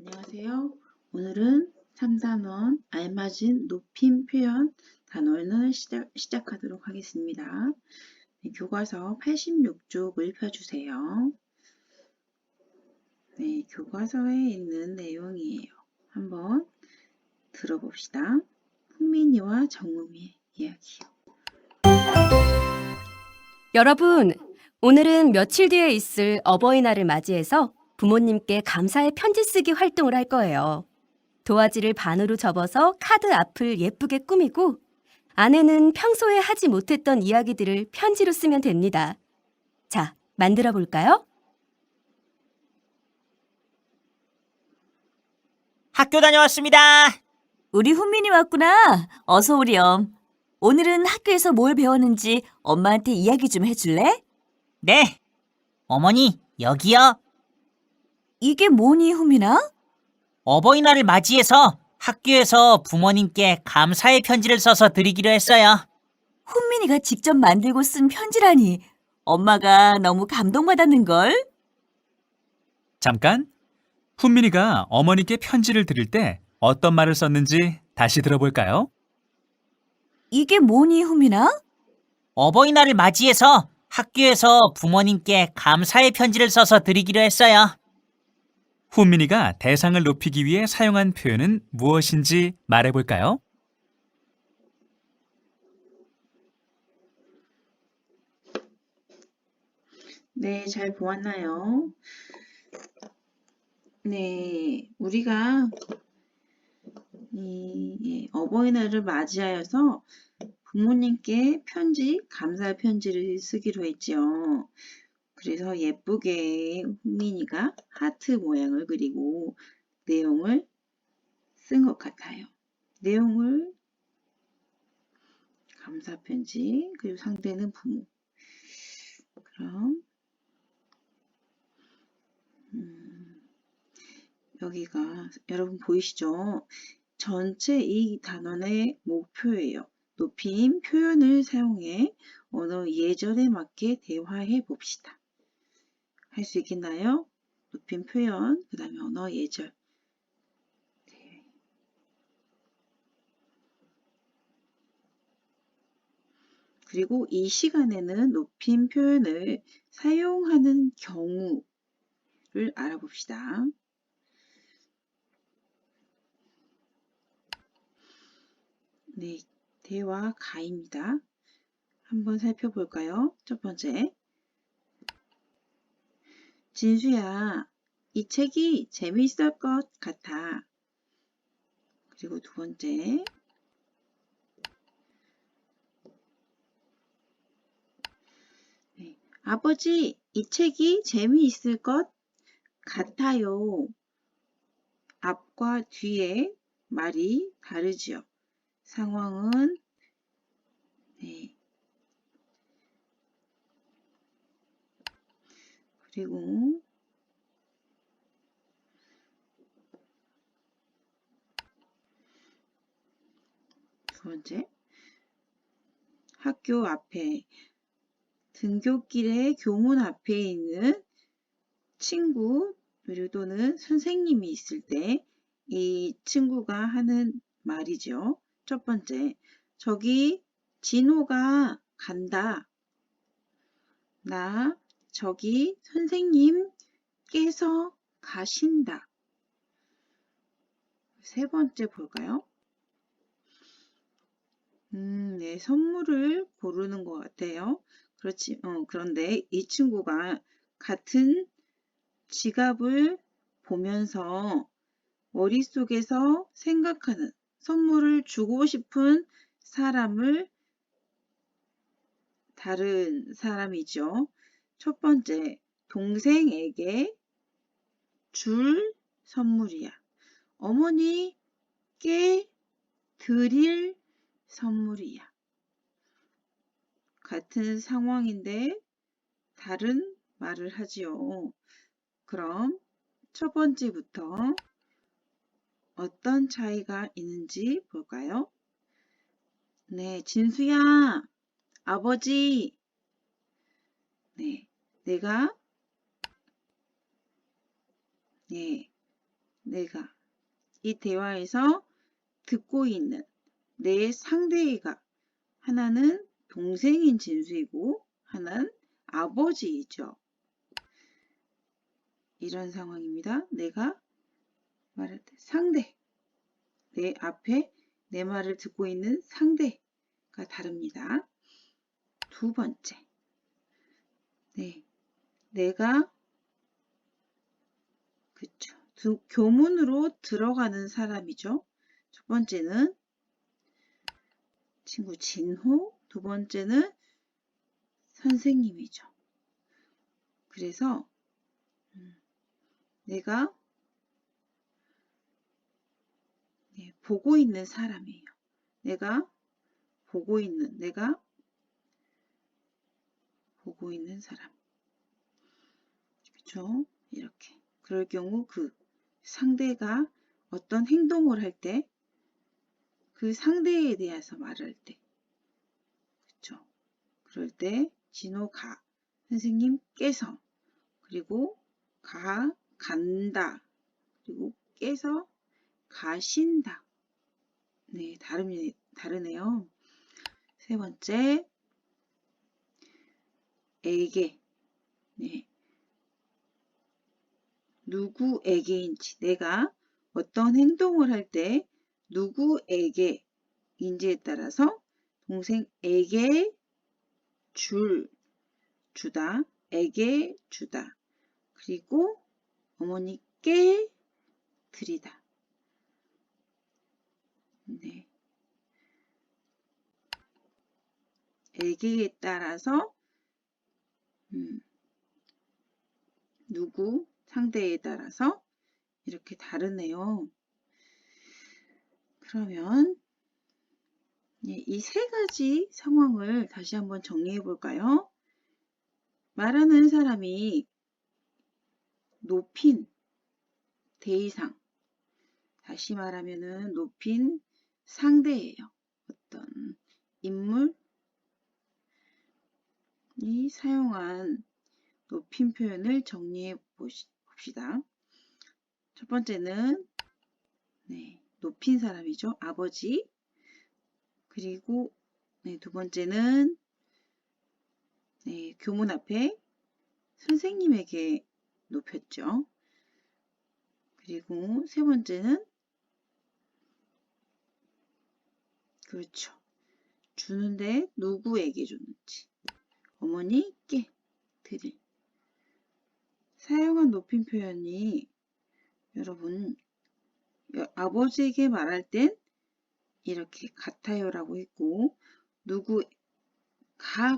안녕하세요. 오늘은 3단원 알맞은 높임 표현 단원을 시작하도록 하겠습니다. 네, 교과서 86쪽을 펴주세요. 네, 교과서에 있는 내용이에요. 한번 들어봅시다. 흥민이와 정우미의 이야기. 여러분, 오늘은 며칠 뒤에 있을 어버이날을 맞이해서 부모님께 감사의 편지 쓰기 활동을 할 거예요. 도화지를 반으로 접어서 카드 앞을 예쁘게 꾸미고 안에는 평소에 하지 못했던 이야기들을 편지로 쓰면 됩니다. 자, 만들어 볼까요? 학교 다녀왔습니다. 우리 훈민이 왔구나. 어서 오렴. 오늘은 학교에서 뭘 배웠는지 엄마한테 이야기 좀 해줄래? 네. 어머니, 여기요. 이게 뭐니, 훈민아? 어버이날을 맞이해서 학교에서 부모님께 감사의 편지를 써서 드리기로 했어요. 훈민이가 직접 만들고 쓴 편지라니. 엄마가 너무 감동받았는걸? 잠깐, 훈민이가 어머니께 편지를 드릴 때 어떤 말을 썼는지 다시 들어볼까요? 이게 뭐니, 훈민아? 어버이날을 맞이해서 학교에서 부모님께 감사의 편지를 써서 드리기로 했어요. 훈민이가 대상을 높이기 위해 사용한 표현은 무엇인지 말해볼까요? 네, 잘 보았나요? 네, 우리가 어버이날을 맞이하여서 부모님께 감사 편지를 쓰기로 했죠. 그래서 예쁘게 훈민이가 하트 모양을 그리고 내용을 쓴 것 같아요. 내용을 감사 편지, 그리고 상대는 부모. 그럼 여기가 여러분 보이시죠? 전체 이 단원의 목표예요. 높임 표현을 사용해 언어 예절에 맞게 대화해 봅시다. 할 수 있겠나요? 높임 표현, 그 다음에 언어 예절. 그리고 이 시간에는 높임 표현을 사용하는 경우를 알아봅시다. 네, 대화 가입니다. 한번 살펴볼까요? 첫 번째. 진수야, 이 책이 재미있을 것 같아. 그리고 두 번째. 네, 아버지, 이 책이 재미있을 것 같아요. 앞과 뒤에 말이 다르지요. 상황은 네. 그리고 두 번째, 학교 앞에 등굣길의 교문 앞에 있는 친구 그리고 또는 선생님이 있을 때 이 친구가 하는 말이죠. 첫 번째, 저기 진호가 간다. 나 저기 선생님께서 가신다. 세 번째 볼까요? 네, 선물을 고르는 것 같아요. 그런데 이 친구가 같은 지갑을 보면서 머릿속에서 생각하는 선물을 주고 싶은 사람을 다른 사람이죠. 첫 번째, 동생에게 줄 선물이야. 어머니께 드릴 선물이야. 같은 상황인데 다른 말을 하지요. 그럼 첫 번째부터 어떤 차이가 있는지 볼까요? 네, 진수야, 아버지. 네, 내가 내가 이 대화에서 듣고 있는 내 상대가 하나는 동생인 진수이고 하나는 아버지이죠. 이런 상황입니다. 내가 말할 때 상대, 내 앞에 내 말을 듣고 있는 상대가 다릅니다. 두 번째, 내가 그쵸. 교문으로 들어가는 사람이죠. 첫 번째는 친구 진호, 두 번째는 선생님이죠. 그래서 내가 보고 있는 사람이에요. 내가 보고 있는 사람. 그렇죠? 이렇게. 그럴 경우 그 상대가 어떤 행동을 할 때, 그 상대에 대해서 말할 때, 그렇죠? 그럴 때 진호가, 선생님께서, 그리고 간다, 그리고 깨서 가신다. 네, 다르네요. 세 번째, 에게. 네. 누구에게인지, 내가 어떤 행동을 할 때 누구에게인지에 따라서 동생에게 주다, 에게 주다, 그리고 어머니께 드리다. 네. 에게에 따라서 상대에 따라서 이렇게 다르네요. 그러면 이 세 가지 상황을 다시 한번 정리해 볼까요? 말하는 사람이 높인 대의상, 다시 말하면은 높인 상대예요. 어떤 인물이 사용한 높임 표현을 정리해 봅시다. 첫 번째는 높인 사람이죠. 아버지. 그리고 두 번째는 교문 앞에 선생님에게 높였죠. 그리고 세 번째는 그렇죠. 주는데 누구에게 줬는지. 어머니께 드릴. 사용한 높임 표현이 여러분 아버지에게 말할 땐 이렇게 같아요라고 했고 누구가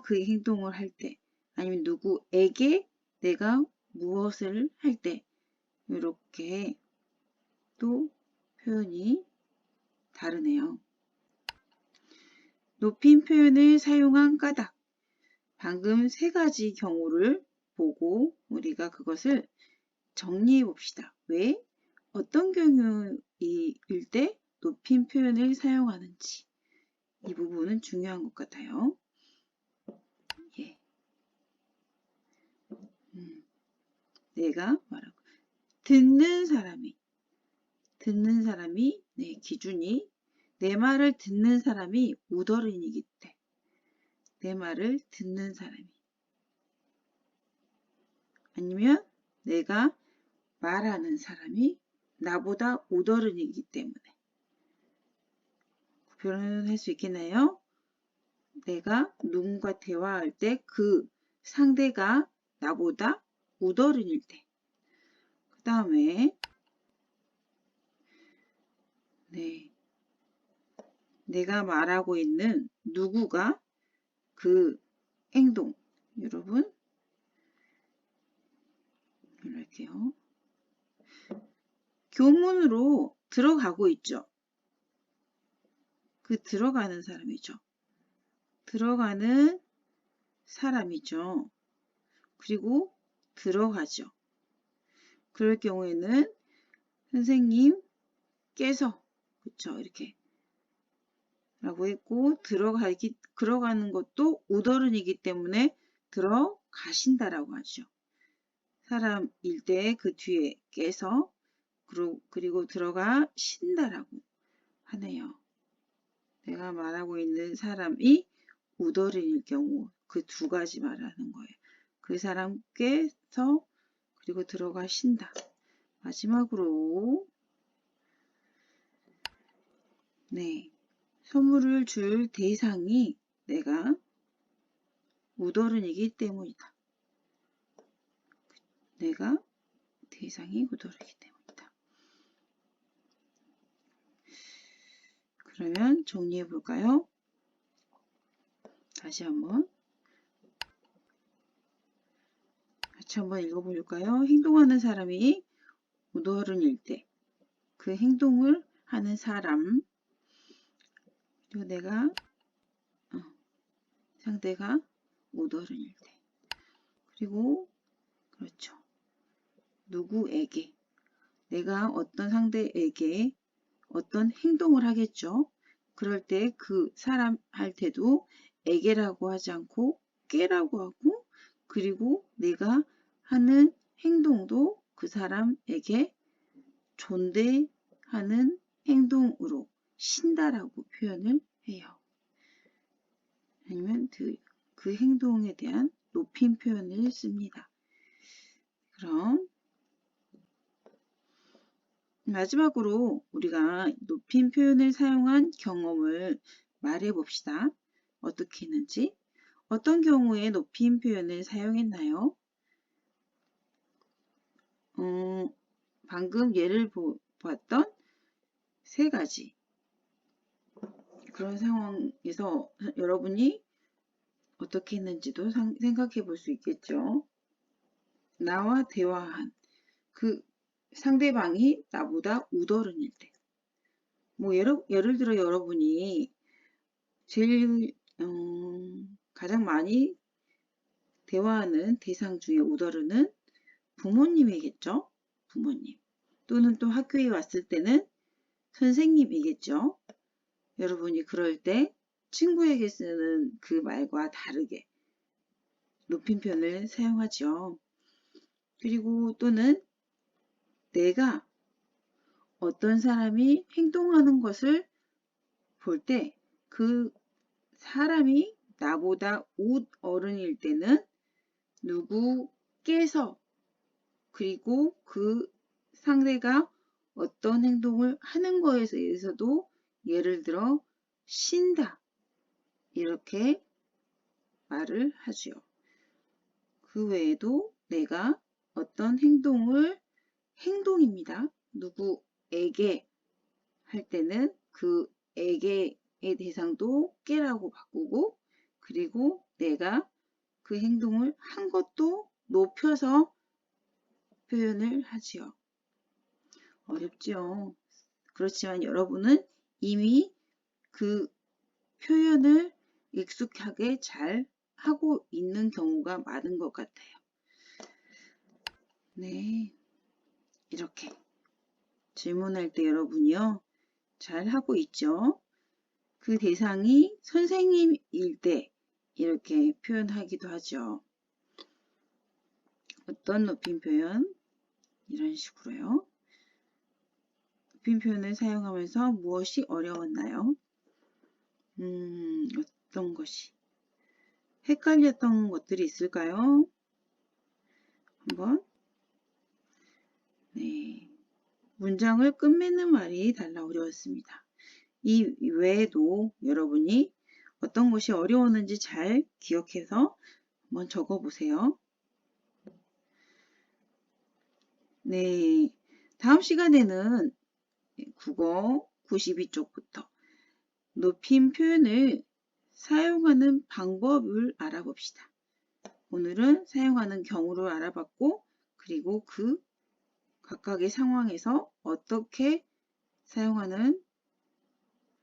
그 행동을 할 때 아니면 누구에게 내가 무엇을 할 때 이렇게 또 표현이 다르네요. 높임 표현을 사용한 까닭. 방금 세 가지 경우를 보고 우리가 그것을 정리해 봅시다. 왜? 어떤 경우일 때 높임 표현을 사용하는지. 이 부분은 중요한 것 같아요. 내가 말하고 듣는 사람이 기준이 내 말을 듣는 사람이 우더른이기 때 내 말을 듣는 사람이 아니면 내가 말하는 사람이 나보다 우더른이기 때문에 구별할 수 있겠나요? 내가 누군가 대화할 때 그 상대가 나보다 우더른일 때. 그 다음에 내가 말하고 있는 누구가 그 행동. 여러분 이렇게요. 교문으로 들어가고 있죠. 그 들어가는 사람이죠. 들어가는 사람이죠. 그리고 들어가죠. 그럴 경우에는 선생님께서 그쵸 이렇게 라고 했고 들어가는 것도 우더른이기 때문에 들어가신다라고 하죠. 사람일 때 그 뒤에 깨서 그리고 들어가 쉰다라고 하네요. 내가 말하고 있는 사람이 우더른일 경우 그 두 가지 말하는 거예요. 그 사람께서 그리고 들어가 쉰다. 마지막으로 선물을 줄 대상이 내가 우더른이기 때문이다. 내가 대상이 우더른이기 때문이다. 그러면 정리해 볼까요? 다시 한번 같이 한번 읽어볼까요? 행동하는 사람이 우더른일 때 그 행동을 하는 사람 그리고 내가 상대가 우더른일 때 그리고 그렇죠. 누구에게 내가 어떤 상대에게 어떤 행동을 하겠죠. 그럴 때 그 사람 할 때도 에게라고 하지 않고 깨라고 하고 그리고 내가 하는 행동도 그 사람에게 존대하는 행동으로 쉰다라고 표현을 해요. 아니면 그 행동에 대한 높임 표현을 씁니다. 그럼 마지막으로 우리가 높임 표현을 사용한 경험을 말해 봅시다. 어떻게 했는지. 어떤 경우에 높임 표현을 사용했나요? 방금 예를 보았던 세 가지 그런 상황에서 여러분이 어떻게 했는지도 생각해 볼 수 있겠죠. 나와 대화한 그 상대방이 나보다 우더른일 때. 예를 들어 여러분이 제일 가장 많이 대화하는 대상 중에 우더른은 부모님이겠죠. 부모님. 또는 또 학교에 왔을 때는 선생님이겠죠. 여러분이 그럴 때 친구에게 쓰는 그 말과 다르게 높임 표현을 사용하죠. 그리고 또는 내가 어떤 사람이 행동하는 것을 볼 때 그 사람이 나보다 우어른일 때는 누구께서 그리고 그 상대가 어떤 행동을 하는 것에 대해서도 예를 들어 쉰다 이렇게 말을 하죠. 그 외에도 내가 어떤 행동입니다. 누구에게 할 때는 그 에게의 대상도 깨라고 바꾸고 그리고 내가 그 행동을 한 것도 높여서 표현을 하지요. 어렵죠. 그렇지만 여러분은 이미 그 표현을 익숙하게 잘 하고 있는 경우가 많은 것 같아요. 네, 이렇게 질문할 때 여러분이요. 잘 하고 있죠. 그 대상이 선생님일 때 이렇게 표현하기도 하죠. 어떤 높임 표현? 이런 식으로요. 높임 표현을 사용하면서 무엇이 어려웠나요? 어떤 것이? 헷갈렸던 것들이 있을까요? 한번. 네. 문장을 끝맺는 말이 달라 어려웠습니다. 이 외에도 여러분이 어떤 것이 어려웠는지 잘 기억해서 한번 적어보세요. 네, 다음 시간에는 국어 92쪽부터 높임 표현을 사용하는 방법을 알아봅시다. 오늘은 사용하는 경우를 알아봤고 그리고 그 각각의 상황에서 어떻게 사용하는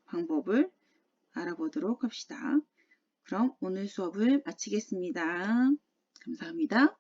방법을 알아보도록 합시다. 그럼 오늘 수업을 마치겠습니다. 감사합니다.